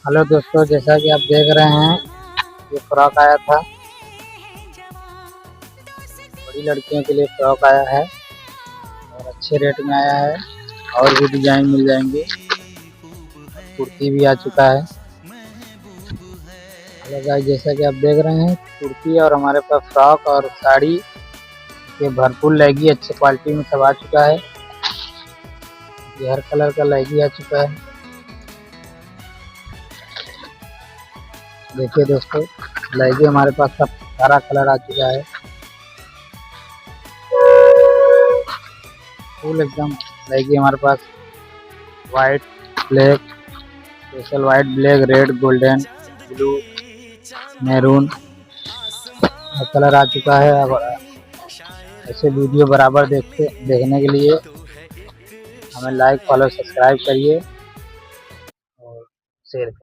Hello दोस्तों, जैसा कि आप देख रहे हैं ये फ्रॉक आया था। बड़ी लड़कियों के लिए फ्रॉक आया है और अच्छे रेट में आया है। और भी डिजाइन मिल जाएंगे। कुर्ती भी आ चुका है। हेलो गाइस, जैसा कि आप देख रहे हैं कुर्ती और हमारे पास फ्रॉक और साड़ी ये भरपूर लहंगी अच्छे क्वालिटी में सब आ चुका है। ये हर कलर का लहंगी आ चुका है। देखिए दोस्तों, लहंगी हमारे पास सब सारा कलर आ चुका है। फुल एकदम लहंगी हमारे पास white, black, special white, black, red, golden, blue, maroon colour आ चुका है। अब ऐसे वीडियो बराबर देखने के लिए हमें लाइक, फॉलो, सब्सक्राइब करिए और शेयर करिए।